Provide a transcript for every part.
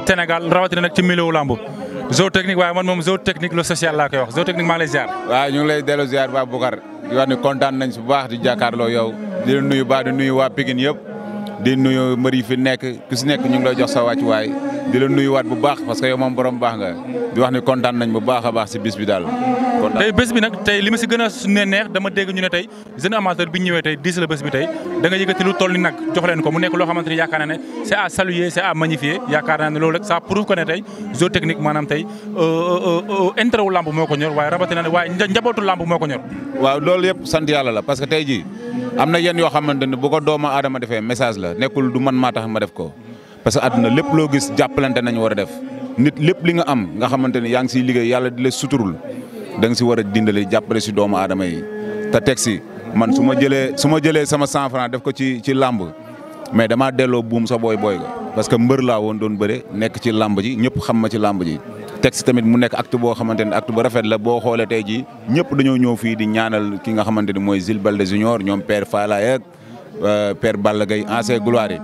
Sénégal rawatina nag ci milieu lamb Zo Technique waaye man moom Zo Technique le social laa koy wax Zo Technique maa ngi lay ziar. waaw ñu ngi lay delloo ziar ba Boucar di wax ni kontaan nañ si bu baax di jàkkaarloo yow di la nuyu baax di nuyu waa Pikine yëpp di nuyu mbër yi fi nekk ku si nekk ñu ngi lay jox sa wàccuwaay di la nuyuwaat bu baax parce que yow moom borom baax nga di wax ni kontaan nañ bu baax a baax si bis bi daal. tey bés bi nag tey li ma si gën a neex dama dégg ñu ne tey jeune amateur bi ñu ñëwee tey diis la bés bi tey da nga yëkkati lu toll ni nag jox leen ko mu nekk loo xamante ni yaakaar naa ne c'est à saluer c'est à magnifier yaakaar naa ne loolu rek ça prouve que ne tey Zo Technique maanaam tey intérêt wu lamb moo ko ñor waaye rawatina ne waaye njabootu lamb moo ko ñor. waaw loolu yëpp sant yàlla la parce que tey jii am na yenn yoo xamante ne bu ko doomu aadama defee message la nekkul du man maa tax ma def ko parce que àdduna lépp loo gis jàppalante nañ war a def nit lépp li nga am nga xamante ni yaa ngi siy liggéey yàlla di la suturul da nga si war a dindale jàppale si doomu aadama yi te teg si man su ma jëlee sama 100 francs def ko ci làmb mais damaa delloo buum sa booy ga parce que mbër laa woon doon bëre nekk ci làmb ji ñëpp xam ma ci làmb ji teg si tamit mu nekk acte boo xamante ne acte bu rafet la boo xoolee tey jii ñëpp dañoo ñëw fii di ñaanal ki nga xamante ni mooy Jules Baldé Junior ñoom père Fala ak père Balla Gaye ancien gloire yi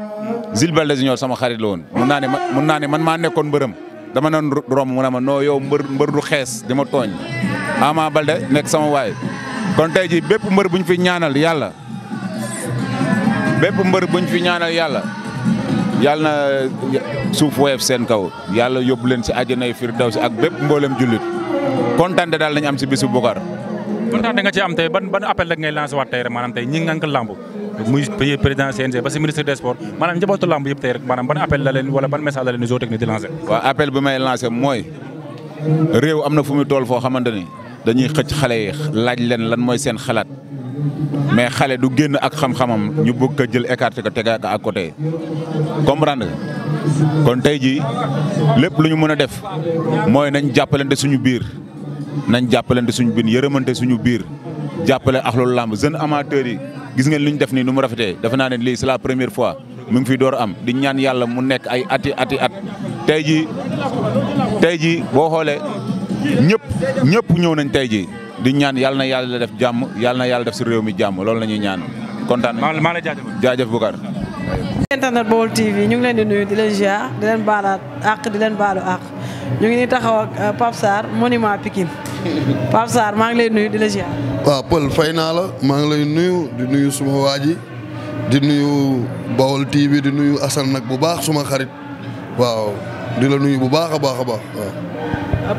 Jules Baldé Junior sama xarit la woon mun naa ne man maa nekkoon mbërëm dama doon romb mu ne ma non yow mbër du xees di ma tooñ Ama Baldé nekk sama waay kon tey jii bépp mbër buñ fi ñaanal yàlla yàlla na suuf woyof seen kaw yàlla yóbbu leen si àjjanay firdawsi ak bépp mboolem jullit kontaan daal lañ am si bisu Boucar. kontaan nga ci am tey ban appel rek ngay lancé waat tey rek maanaam tey ñi ngànk lamb muy président CNG ba si ministre des sports maanaam njabootu lamb yëpp tey rek maanaam ban appel la leen wala ban message la leen Zo Technique di lancé. waaw appel bi may lancé mooy réew am na fu muy toll foo xamante ni dañuy xëcc xale yi laaj leen lan mooy seen xalaat mais xale du génn ak xam-xamam ñu bëgg ko jël écarté ko tegaat ko à côté comprendre kon tey jii lépp lu ñu mën a def mooy nañ jàppalante suñu biir yërëmante suñu biir jàppale ak loolu làmb jeune amateurs yi gis ngeen li ñu def nii nu mu rafetee defe naa ne lii c'est la première fois mu ngi fi door am di ñaan yàlla mu nekk ay ati at tey jii boo xoolee ñëpp ñëw nañ tey jii di ñaan yàlla na yàlla def jàmm yàlla na yàlla def si réew mi jàmm loolu la ñuy ñaan kontaan nañ. maa la jaajëf Boucar. internet Baol TV ñu ngi leen di nuyu di leen ziar di leen baalaat àq di leen baalu àq ñu ngi ni taxaw ak Pape Sarr monument Pikine Pape Sarr maa ngi lay nuyu di la ziar. waaw Pël fay naa la maa ngi lay nuyu di nuyu suma waa ji di nuyu Baol TV di nuyu Assane nag bu baax suma xarit waaw di la nuyu bu baax a baax waaw.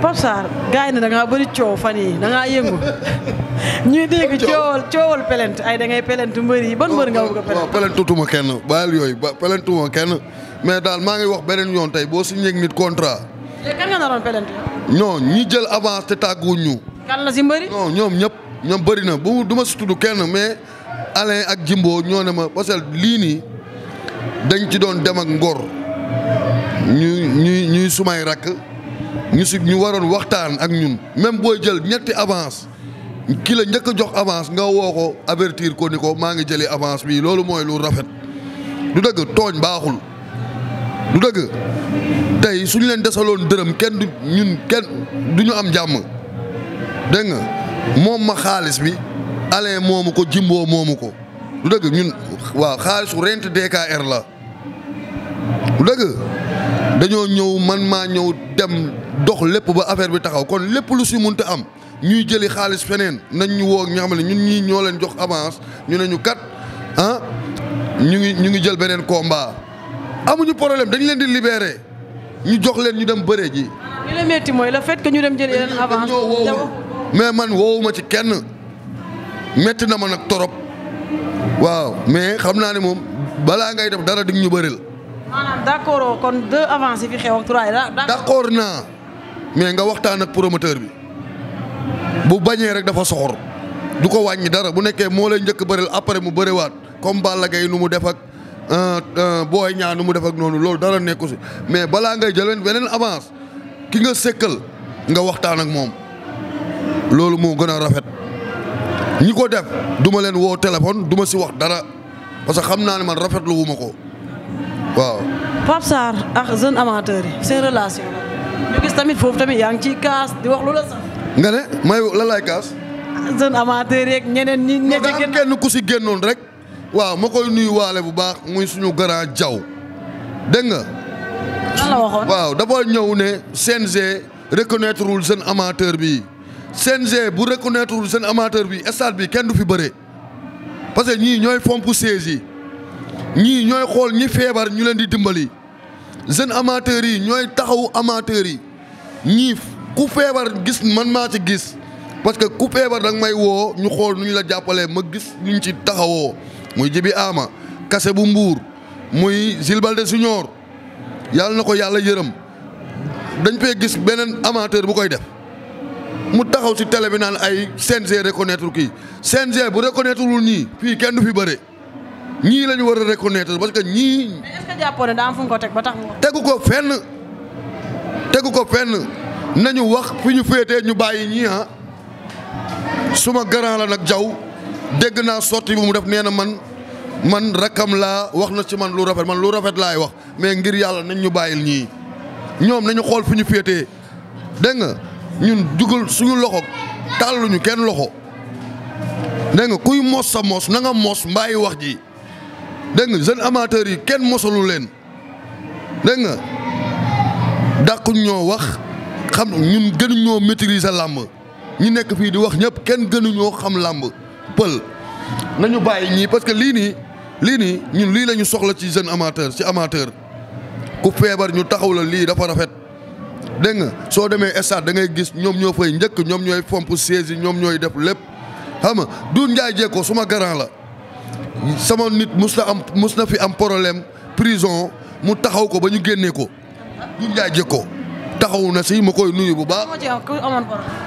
Pape Sarr gars yi ne da ngaa bëri coow fan yii da ngaa yëngu ñuy dégg coowal pelent ay da ngay pelent mbër yi ban mbër nga bëgg a pelent. waaw pelentutuma kenn bàyyil yooyu pelentuma kenn mais daal maa ngi wax beneen yoon tey boo signé ak nit contrat. léegi kan nga naroon pelent. non ñi jël avance te tàgguwuñ ñu. kan la si mbëri. non ñoom bëri na bu du ma si tudd kenn mais Alain ak Jimbo ñoo ne ma parce que lii nii dañ ci doon dem ak ngor ñuy sumay rakk. ñu waroon waxtaan ak ñun même booy jël ñetti avance ki la njëkk a jox avance nga woo ko avertir ko ni ko maa ngi jëli avance bi loolu mooy lu rafet du dëgg tooñ baaxul du dëgg tey suñu leen desaloon dërëm kenn du ñu am jàmm dégg nga moom ma xaalis bi Alain moomu ko Jimbo moomu ko du dëgg ñun waaw xaalisu rent DKR la du dëgg dañoo ñëw man maa ñëw dem dox lépp ba affaire bi taxaw kon lépp lu si munte am ñuy jëli xaalis feneen nañ ñu woo ñi nga xam ne ñun ñii ñoo leen jox avance ñu ne ñu kat ñu ngi jël beneen combat amuñu problème dañ leen di libérer ñu jox leen ñu dem bëree ji. li la métti mooy le fait que ñu dem jël yeneen avance. mais man woowuma ci kenn métti na ma nag torop waaw mais xam naa ne moom balaa ngay def dara dig ñu bëril. maanaam d'accord kon 2 avances yi fi xew ak 3 yi d'accord naa mais nga waxtaan ak promoteur bi bu bañee rek dafa soxor du ko wàññi dara bu nekkee moo lay njëkk bëril après mu bëriwaat comme Balla Gaye nu mu def ak Boy Niang nu mu def ak noonu loolu dara nekku si mais balaa ngay jël beneen avance ki nga sëkkal nga waxtaan ak moom loolu moo gën a rafet ñi ko def duma leen woo téléphone duma si wax dara parce que xam naa ne man rafetlu wu ma ko. waaw Pape Sarr ak jeune amateur yi seen relation ñu gis tamit foofu tamit yaa ngi ciy kaas di wax lu la sax. nga ne may la lay kaas. jeune amateur yeeg ñeneen ñi. ña ca kenn ku si génnoon rek. waaw ma koy nuyu waale bu baax muy suñu grand jaw dégg nga lan la waxoon. waaw dafa ñëw ne CNG reconnaître wul jeune amateur bi CNG bu reconnaître wul jeune amateur bi stade bi kenn du fi bëre parce que ñii ñooy fomp siège yi ñii ñooy xool ñi feebar ñu leen di dimbali jeune amateurs yi ñooy taxawu amateurs yi ñii ku feebar gis man maa ci gis parce que ku feebar danga may woo ñu xool nu ñu la jàppalee ma gis ñu ci taxawoo muy Jibi Ama kase bu Mbuur muy Jules Baldé Junior yàlla na ko yàlla yërëm dañ fee gis beneen amateur bu koy def mu taxaw ci télé bi naan ay CNG reconnaître kii CNG bu reconnaître wul ñii fii kenn du fi bëre ñii la ñu war a reconnaître parce que ñii. mais est-ce que jàppoo ne daa am fu ñu ko teg ba tax mu wax. tegu ko fenn nañu wax fi ñu féetee ñu bàyyi ñii suma grand la nag jaw dégg naa sorti bu mu def nee na man rakkam laa wax na ci man lu rafet laay wax mais ngir yàlla nañ ñu bàyyil ñii ñoom nañu xool fi ñu féetee dégg nga ñun dugal suñu loxo tàlluñu kenn loxo dégg nga kuy mos sa mos na nga mos mbàyyi wax ji dégg nga jeune amateurs yi kenn mosalu leen dégg nga dàquñ ñoo wax xam ñun gënuñoo maîtriser làmb ñi nekk fii di wax ñëpp kenn gënuñoo xam làmb pël nañu bàyyi ñii parce que lii nii ñun lii la ñu soxla ci jeune amateur ci amateur ku feebar ñu taxaw la lii dafa rafet dégg nga soo demee stade da ngay gis ñoom ñoo fay njëkk ñoom ñooy fomp siège yi ñoom ñooy def lépp xam nga Doudou Ndiaye Diécko suma grand la sama nit mus na fi am problème prison mu taxaw ko ba ñu génnee ko Doudou Ndiaye Diécko taxaw na si ma koy nuyu bu baax.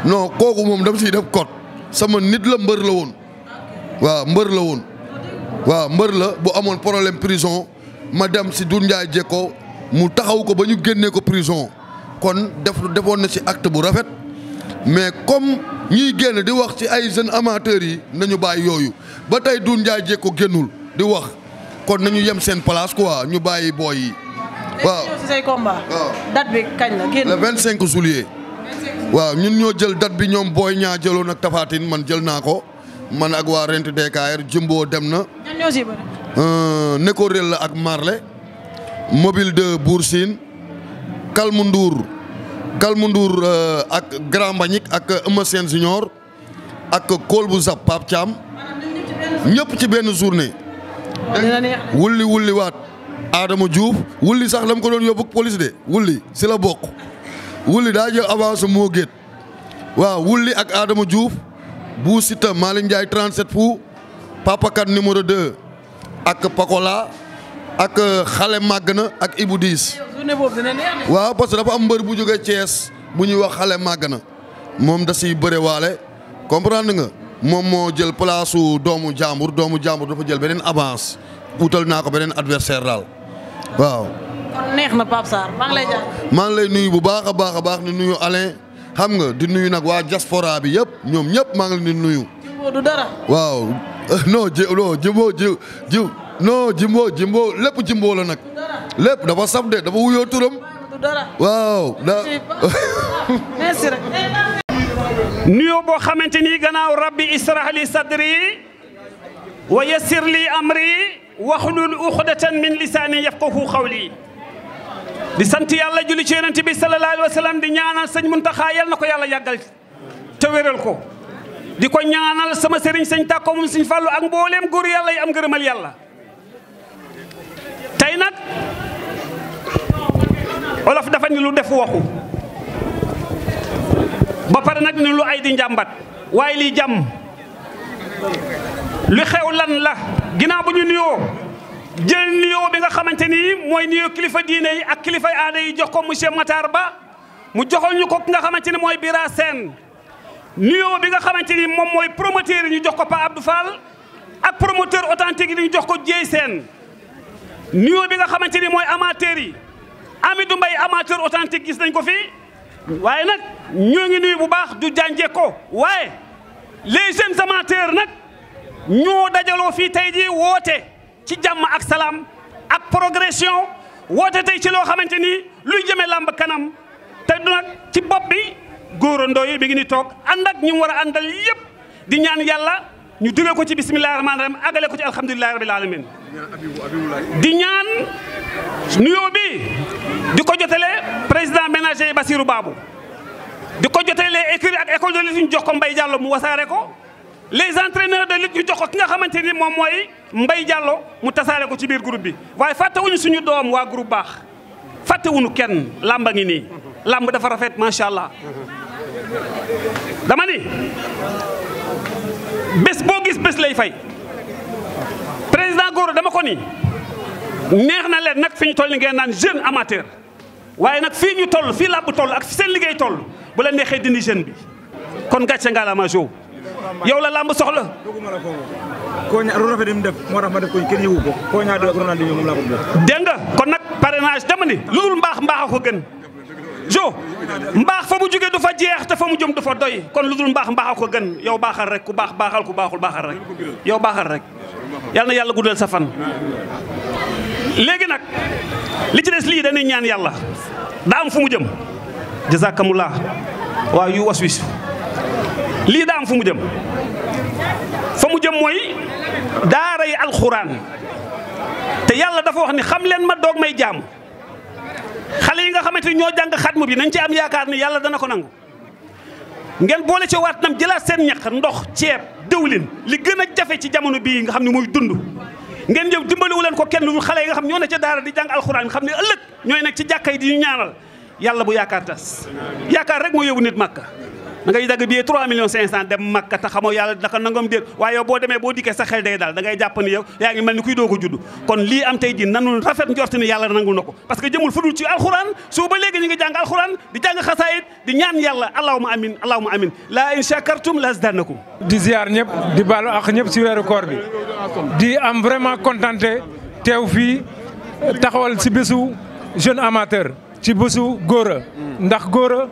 non kooku moom dama siy def code sama nit la mbër la woon waaw mbër la woon waaw mbër la bu amoon problème prison ma dem si Doudou Ndiaye Diécko mu taxaw ko ba ñu génnee ko prison kon defoon na si acte bu rafet mais comme ñiy génn di wax ci ay jeunes amateurs yi nañu bàyyi yooyu ba tey Doudou Ndiaye Diécko génnul di wax kon nañu yem seen place quoi ñu bàyyi booy yi. waaw ci say combat. waaw date bi kañ la génn. le 25 juillet. waaw ñun ñoo jël date bi ñoom Boy Niang jëloon ak Tapha Tine man jël naa ko man ak waa Rent DKR Jumbo dem na. ñan ñoo si bëri. Neko Rel la ak Marley mobile de Bour Sine Kalmu Ndour ak Grand Mbagnick ak Eumeu Sène Junior ak Kool bu Zap Pape Thiam ñëpp ci benn journée. wulli waat Adama Diouf wulli sax lam ko doon yóbbu police de wulli si la bokk wulli daa jël avance moo géet waaw wulli ak Adama Diouf bu Sita Malick Ndiaye 37 fu Papa Kane numéro 2 ak Pakola ak xale màgg na ak Ibou Diis waaw parce que dafa am mbër bu jógee Thiès bu ñuy wax xale màgg na moom da siy bëre waale comprendre nga moom moo jël place su doomu jàmbur dafa jël beneen avance utal naa ko beneen adversaire daal waaw. kon neex na Pape Sarr maa ngi lay jaar. maa ngi lay nuyu bu baax a baax di nuyu Alain xam nga di nuyu nag waa diaspora bi yëpp ñoom ñëpp maa ngi leen di nuyu. Jimbo du dara. waaw non Jimbo lépp Jimbo la nag. lépp dafa saf de dafa wuyoo turam. du dara. waaw. merci rek. nuyoo boo xamante ni gannaaw rabbi israh li sadri wa yassir li amri waxlul uxdatan min lisaani yafqahu xawli di sant yàlla julli ci yonent bi sallallahu alayhi wa sallam di ñaanal sëñ Muntaxa yal na ko yàlla yàggal te wéral ko di ko ñaanal sama sëriñ sëñ Tàkko moom sëñ Fàllu ak mbooleem góor yàlla yi am ngërëmal yàlla tey nag olof dafa ni lu def waxu ba pare nag ni lu ay di njàmbat waaye lii jàmm lu xew lan la ginnaaw bu ñu nuyoo jël nuyoo bi nga xamante ni mooy nuyoo kilifa diine yi ak kilifay aada yi jox ko monsieur Matar Ba mu joxal ñu ko ki nga xamante ni mooy Bira Sène nuyoo bi nga xamante ni moom mooy promoteur yi ñu jox ko Pa Abdou Fall ak promoteur authentique yi ñu jox ko Dieye Sène nuyoo bi nga xamante ni mooy amateur yi Amidou Mbaye amateur authentique gis nañ ko fii waaye nag ñoo ngi nuyu bu baax du jànjee ko waaye les jeunes amateurs nag ñoo dajaloo fii tey jii woote ci jàmm ak salaam ak progression woote tey ci loo xamante ni luy jëmee làmb kanam te du nag ci bopp bi góorandoo yi bi ngi ni toog ànd ak ñi mu war a àndal yëpp di ñaan yàlla ñu duggee ko ci bismillahi rahmaani rahim àggale ko ci alhamdulillahi rabbil alamin di ñaan nuyoo bi di ko jotale président ménager Bassirou Babou di ko jotale écurie ak école de lutte ñu jox ko Mbaye Diallo mu wasaare ko les entraîneurs de lutte ñu jox ko ki nga xamante ni moom mooy Mbaye Diallo mu tasaare ko ci biir groupe bi waaye fàttewuñu suñu doom waa groupe baax fàttewuñu kenn lamba ngi nii lamb dafa rafet macha allah dama ni bés boo gis bés lay fay président Gora dama ko ni neex na leen nag fi ñu toll ni ngeen naan jeune amateur waaye nag fii ñu toll fii làmb toll ak fi seen liggéey toll bu la neexee dindi jeune bi kon gàcce ngalaama Jo yow la làmb soxla. Koña lu rafet mu def moo tax ma def ko kenn yëgu ko Koña do ak Ronaldinho moom laa ko def. dégg nga kon nag parrainage dama ni lu dul mbaax mbaax ko gën Jo mbaax fa mu jógee du fa jeex te fa mu jëm du fa doy kon lu dul mbaax mbaax ko gën yow baaxal rek ku baax baaxal ku baaxul baaxal rek yow baaxal rek yal na yàlla guddal sa fan. léegi nag li ci des lii dañuy ñaan yàlla daa am fu mu jëm jazakumullah waaw yu was wis lii daa am fu mu jëm fa mu jëm mooy daaray alxuraan te yàlla dafa wax ni xam leen ma doog may jaamu xale yi nga xamante ni ñoo jàng xatmu bi nañ ci am yaakaar ni yàlla dana ko nangu ngeen boole ci waat nam jëlaat seen ñax ndox ceeb dëwlin li gën a jafe ci jamono bii nga xam ne mooy dund ngeen ñëw dimbaliwu leen ko kenn lu xale yi nga xam ñoo ne ca daara di jàng alxuraan xam ne ëllëg ñooy nekk ci jàkka yi di ñu ñaanal yàlla bu yaakaar tas yaakaar rek moo yóbbu nit Makka da ngay dagg billet 3 millions 500 dem Makka te xamoo yàlla naka nangam déet waaye yow boo demee boo dikkee sa xel day daal da ngay jàpp ni yow yaa ngi mel ni kuy doog a judd kon lii am tey ji nanu rafet njort ni yàlla nangul na ko parce que jëmul fudul ci alxuraan soo ba léegi ñu ngi jàng alxuraan di jàng xasaayit di ñaan yàlla allahumma amin la in shakartum la azidannakum di ziar ñëpp di baalu ak ñëpp si weeru koor bi di am vraiment contenté teew fii taxawal si bésu jeune amateur ci bésu Gora ndax Gora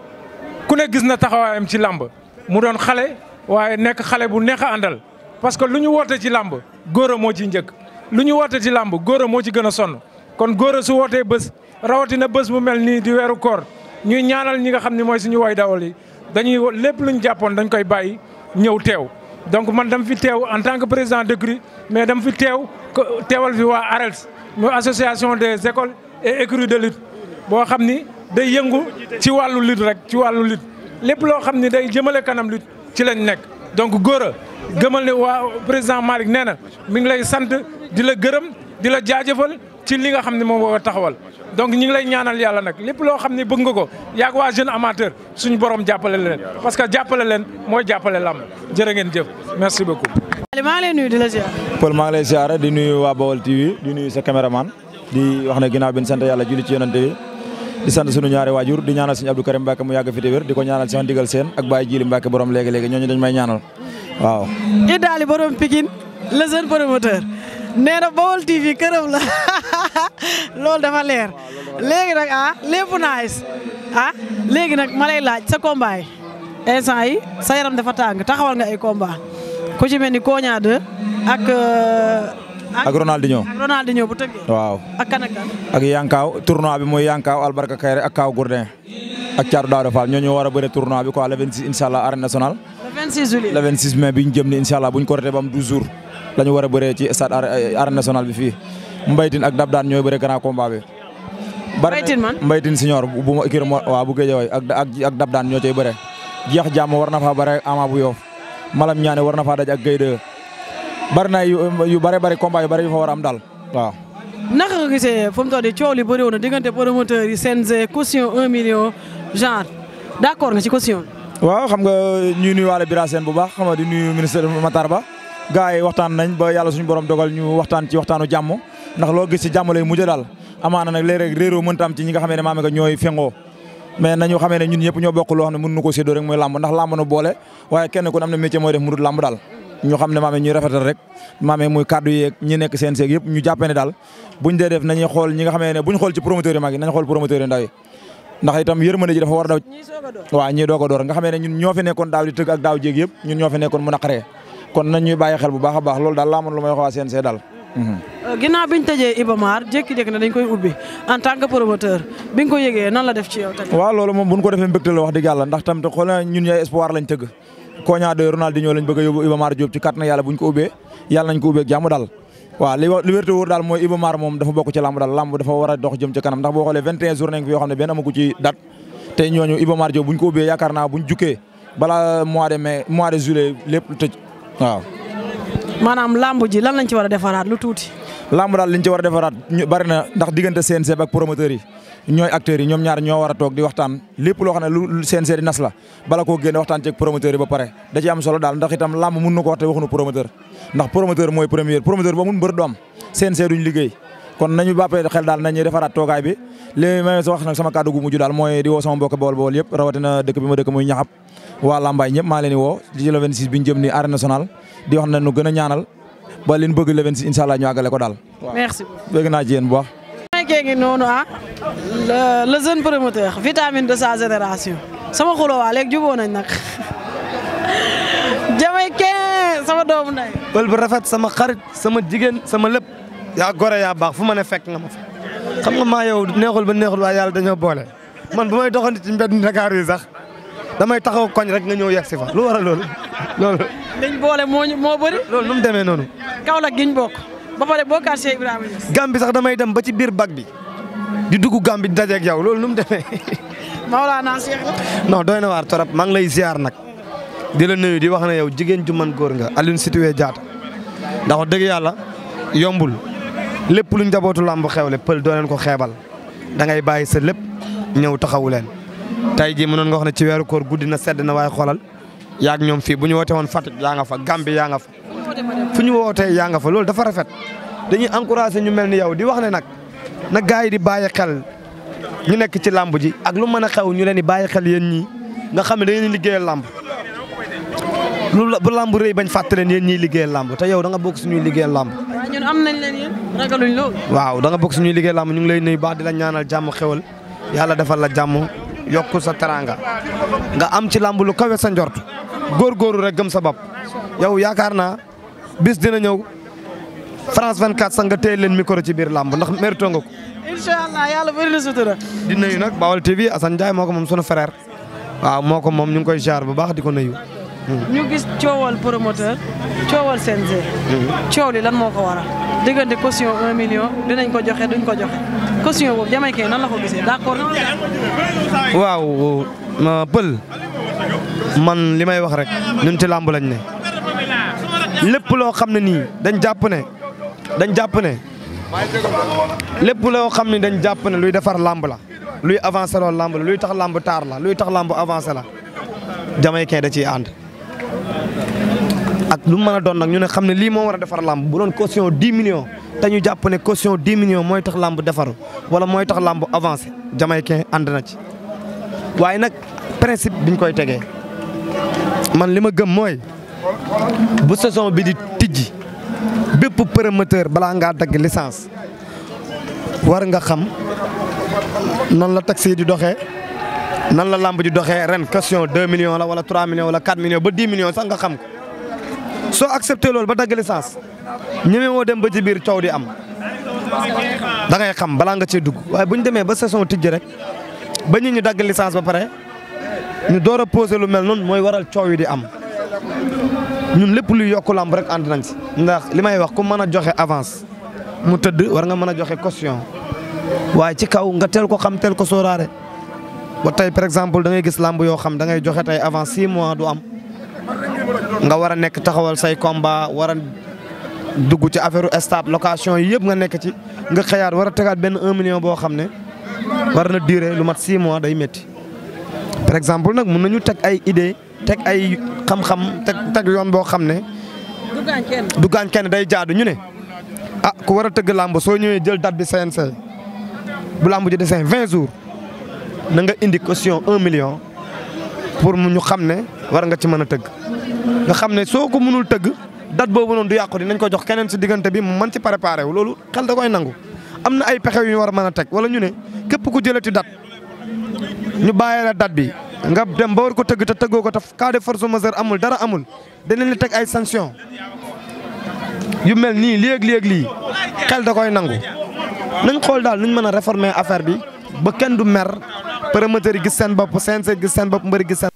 ku ne gis na taxawaayam ci làmb mu doon xale waaye nekk xale bu neex a àndal parce que lu ñu woote ci làmb Gora moo ci njëkk lu ñu woote ci làmb Gora moo ci gën a sonn kon Gora su wootee bés rawatina bés bu mel nii di weeru koor ñuy ñaanal ñi nga xam ne mooy suñu way dawal yi dañuy lépp luñ jàppoon dañ koy bàyyi ñëw teew donc man dama fi teew en tant que président d'écurie mais dama fi teewal fi waa ARELS muy association des écoles et écuries de lutte boo xam ni day yëngu ci wàllu lutte rek ci wàllu lutte lépp loo xam ni day jëmale kanam lutte ci lañ nekk donc Gora gëmal ne waa président Malick nee na mi ngi lay sant di la gërëm di la jaajëfal ci li nga xam ne moom moo taxawal donc ñi ngi lay ñaanal yàlla nag lépp loo xam ne bëgg nga ko yaag waa jeune amateur suñu borom jàppale leen parce que jàppale leen mooy jàppale lamb jërë ngeen jëf merci beaucoup. maa ngi lay nuyu di la ziar. Paul maa ngi lay ziar di nuyu waa Baol TV di nuyu sa caméraman di wax ne ginnaaw bi ñu sant yàlla julli ci yonante bi di sant sunu ñaari waajur di ñaanal suñu Abdou Karim Mbacke mu yàgg fi te wér di ko ñaanal Cheikh Ndigal Sène ak Baye Djili Mbacke borom léegi-léegi ñooñu dañ may ñaanal waaw. Idaly borom Pikine le jeune promoteur nee na Baol TV këram la loolu dafa leer léegi nag lépp nice léegi nag ma lay laaj sa combat yi instant yi sa yaram dafa tàng taxawal nga ay combat ku ci mel ni Koña 2 ak Ronaldinho bu tëggee. waaw ak kan ak kan. ak Yankaaw tournoi bi mooy Yankaaw Albarka Kayre ak Kaaw Gourdin ak Thiatou Daouda Fall ñoo war a bëre tournoi bi quoi le 26 incha allah arène nationale. le 26 juillet le 26 mai bi ñu jëm ni incha allah bu ñu ko ratee ba am 12 jours la ñu war a bëree ci stade arène nationale bi fii Mbaytin ak Dabdaan ñooy bëre grand combat bi. Mbaytin man Mbaytin senior bu ma kii waaw bu Guédiawaye ak Dabdaan ñoo cay bëre. jeex jàmm war na faa bëre Ama bu Yoff Malam Ñaane war na faa daj ak Guèye bari na yu bari combat yu bari yu fa war a am daal waaw. naka nga gisee fu mu toll nii coow li bëri woon na diggante promoteurs yi CNG caution 1 million genre d'accord nga ci caution. waaw xam nga ñuy nuyuwaale Bira Sène bu baax xam nga di nuyu ministre Matar Ba gars yi waxtaan nañ ba yàlla suñu borom dogal ñu waxtaan ci waxtaanu jàmm ndax loo gis ci jàmm lay mujj daal amaana nag léeg-léeg réeroo mënta am ci ñi nga xamee ne maame nga ñooy fengoo mais nañu xamee ne ñun ñëpp ñoo bokk loo xam ne mën nu ko séddoo rek mooy làmb ndax làmb nu boole waaye kenn ku ne am na métier mooy def mu dul làmb daal ñu xam ne maame ñuy rafetal rek maame muy kaddu yeeg ñi nekk seen seeg yëpp ñu jàppee ne daal buñ dee def nañuy xool ñi nga xamee ne buñ xool ci promoteur yi mag yi nañ xool promoteur yi ndaw yi ndax itam yërmande ji dafa war a daw waaw ñii doog a door nga xamee ne ñun ñoo fi nekkoon daaw di tëgg ak daaw jéeg yëpp ñun ñoo fi nekkoon mu naqaree kon nañ ñuy bàyyi xel bu baax a baax loolu daal laa mën lu may wax waa CNG daal. ginnaaw biñ tëjee Iba Mar jékki-jékki ne dañ koy ubbi en tant que promoteur bi nga ko yëgee nan la def ci yow tamit. waaw loolu moom buñ ko defee mbégte la wax dëgg yàlla ndax tamit xool na ñun ñooy espoir lañ tëgg Koña de Ronaldinho lañ bëgg a yóbbu Iba Mar Diop ci kàttan yàlla buñ ko ubbee yàlla nañ ko ubbee ak jàmm daal waaw li wérte wóor daal mooy Iba Mar moom dafa bokk ci lamb daal lamb dafa war a dox jëm ca kanam ndax boo xoolee 21 jours nekk fi yoo xam ne benn amagu ci date te ñooñu Iba Mar Diop buñ ko ubbee yaakaar naa buñ jukkee balaa mois de juillet lépp lu tëj waaw. maanaam lamb ji lan lañ ci war a defaraat lu tuuti. lamb daal liñ ci war a defaraat bari na ndax diggante CNG ak promoteurs yi ñooy acteurs yi ñoom ñaar ñoo war a toog di waxtaan lépp loo xam ne lu CNG di nas la bala koo génne waxtaan ci ak promoteurs yi ba pare da ci am solo daal ndax itam lamb mun na ko wax te waxuñu promoteur ndax promoteur mooy promoteur ba mun mbër du am CNG duñ liggéey kon nañu bàppee xel daal nañuy defaraat toogaay bi li may wax nag sama kàddu gu mujj daal mooy di woo sama mbokk Bawol yëpp rawatina dëkk bi ma dëkk muy Ñaxab waa Lambaay ñëpp maa leen di woo ci le 26 bi ñu jëm ni arène nationale di wax na nu gën a ñaanal ba leen bëgg le 26 incha allah ñu àggale ko daal. merci bëgg naa ci yéen bu baax. nekkee ngi noonu le jeune promoteur vitamine de sa génération sama xuloo waa léegi jubóo nañ nag Jamaïcain sama doomu nday pël bu rafet sama xarit sama jigéen sama lépp yaa gore yaa baax fu ma ne fekk nga ma fa xam nga maa yow neexul ba neexul waaye yàlla dañoo boole man bu may doxandi ci mbedd Dakar yi sax damay taxaw koñ rek nga ñëw yegg si fa lu war a loolu. liñ boole moo bëri. loolu nu mu demee noonu. Kaolack giñ bokk ba pare bokkaat Cheikh Ibrahima Niass. Gambie sax damay dem ba ci biir bag bi di dugg Gambie di dajeeg yow loolu nu mu demee. Maolana Cheikh la. non doy na waar torop maa ngi lay ziar nag di la nuyu di wax ne yow jigéen ju man góor nga Aline Sitoé Diatta ndax wax dëgg yàlla yombul lépp lu njabootu làmb xewle pël doo leen ko xeebal da ngay bàyyi sa lépp ñëw taxawu leen. tey jii mënoon nga wax ne ci weeru koor guddi na sedd na waaye xoolal yaag ñoom fii bu ñu woote woon Fatick yaa nga fa Gambie yaa nga fa fu ñu wootee yaa nga fa loolu dafa rafet dañuy encouragé ñu mel ni yow di wax ne nag na gars yi di bàyyi xel ñu nekk ci làmb ji ak lu mën a xew ñu leen di bàyyi xel yéen ñii nga xam ne da ngeen di liggéeyal làmb lu bu làmb rëy bañ fàtte leen yéen ñiy liggéeyal làmb te yow da nga bokk suñuy liggéeyal làmb. waaw ñun am nañ leen yéen ragaluñ loolu. waaw da nga bokk suñuy liggéeyal làmb ñu ngi lay nuyu baax di la ñaanal jàmm xewal yàlla defal la jàmm yokku sa teranga nga am ci làmb lu kawe sa njort góorgóorlu rek gëm sa bopp yow yaakaar naa bis dina ñëw France 24 sax nga téye leen micro ci biir làmb ndax mérito nga ko. incha allah yàlla bëri na sutura. di nuyu nag Bawol TV Assane Ndiaye moo ko moom sunu frère waaw moo ko moom ñu ngi koy jaar bu baax di ko nuyu. ñu gis coowal promoteur coowal CNG. coow li lan moo ko waral diggante caution 1 million dinañ ko joxe duñ ko joxe caution boobu Jamaïcain nan la ko gisee d'accord. waaw pël man li may wax rek ñun ci làmb lañ ne lépp loo xam ne nii dañ jàpp ne lépp loo xam ne dañ jàpp ne luy defar làmb la luy avancer loolu làmb la luy tax làmb taar la luy tax làmb avancer la Jamaïcain da ciy ànd ak lu mën a doon nag ñu ne xam ne lii moo war a defar làmb bu doon caution 10 millions te ñu jàpp ne caution 10 millions mooy tax làmb defaru wala mooy tax làmb avancer Jamaïcain ànd na ci waaye nag principe biñ koy tegee man li ma gëm mooy bu saison bi di tijji bépp promoteur balaa ngaa dagg licence war nga xam nan la taxi di doxee nan la lamb di doxee ren caution 2 millions la wala 3 millions wala 4 millions ba 10 millions sax nga xam ko soo accepté loolu ba dagg licence ñeme woo dem ba ci biir coow di am da ngay xam balaa nga cee dugg waaye bu ñu demee ba saison tijji rek ba ñu dagg licence ba pare ñu door a posé lu mel noonu mooy waral coow yi di am ñun lépp luy yokku lamb rek ànd nañ si ndax li may wax ku mën a joxe avance mu tëdd war nga mën a joxe caution waaye ci kaw nga teel ko xam teel ko sóoraale ba tey par exemple da ngay gis lamb yoo xam da ngay joxe tey avance 6 mois du am nga war a nekk taxawal say combat war a dugg ci affaire stade location yi yëpp nga nekk ci nga xëyaat war a tegaat benn 1 million boo xam ne war na durer lu mat 6 mois day métti par exemple nag mun nañu teg ay idée teg ay xam-xam teg yoon boo xam ne du gaañ kenn day jaadu ñu ne ah ku war a tëgg làmb soo ñëwee jël date bi CNG bu làmb ji desee 20 jours na nga indi caution 1 million pour mu ñu xam ne war nga ci mën a tëgg nga xam ne soo ko mënul tëgg date boobu noonu du yàqu dinañ ko jox keneen si diggante bi mu mën ci préparé wu loolu xel da koy nangu am na ay pexe yu ñu war a mën a teg wala ñu ne képp ku jëlati date ñu bàyyee la date bi nga dem ba war ko tëgg te tëggoo ko te cas de force majeure amul dara amul dinañ la teg ay sanction yu mel nii léeg-léeg lii xel da koy nangu nañ xool daal nuñ mën a réformer affaire bi ba kenn du mer promoteur yi gis seen bopp CNG gis seen bopp mbëri gis seen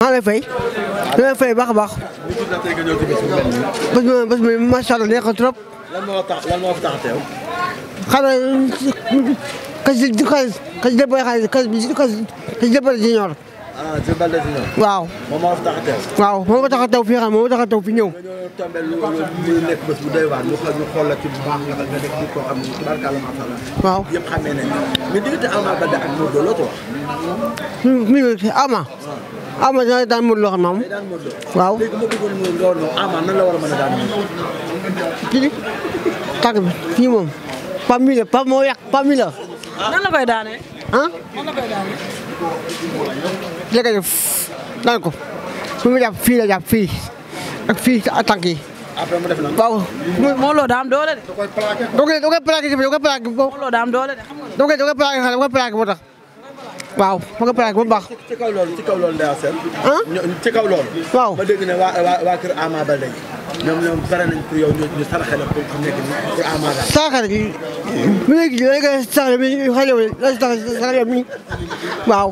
maa ngi lay fay. maa ngi fay baax a baax. bés bi macha allah neex na trop. lan moo tax a teew. xanaa kasi Jules Junior. ah Jules Baldé Junior. waaw. moom moo tax a teew. waaw moom moo tax a teew fii xam moo tax a teew fi ñëw. dañoo tombé lu nekk bés bu doy waar ñu xool la ci bu baax nga nekk ci koo xam ne tubaarkàlla macha allah. waaw yëpp xamee nañ mais diggante Ama Baldé ak Modou Lô loo ko wax. mi ngi Ama dina daan Modou Lô xam naa moom. waaw. léegi ma bëggoon nga woon Ama nan la war a mën a daan moom. kii tàgg bi fii moom Pape mi la Pape moo yàq Pape mi la. nan la koy daanee. ah. nan la koy daanee. léegi nag daan ko fi mu jàpp fii la jàpp fii ak fii ak tànk yi. après mu def na. waaw. Modou Lô daa am doole de. da koy plaqué ci biir da koy plaqué Modou Lô daa am doole de xam nga. da koy plaqué xale da koy plaqué moo tax. waaw ma koy plaqué ba mu baax. ci kaw loolu Ndeye Sène. ci kaw loolu. waaw ma dégg ne waa kër Ama Baldé ñoom pare nañ pour yow ñu saraxe la pour nekk pour Ama daal. saraxe gi mi ngi gis léegi saraxe mi xale yi la saraxe mi waaw.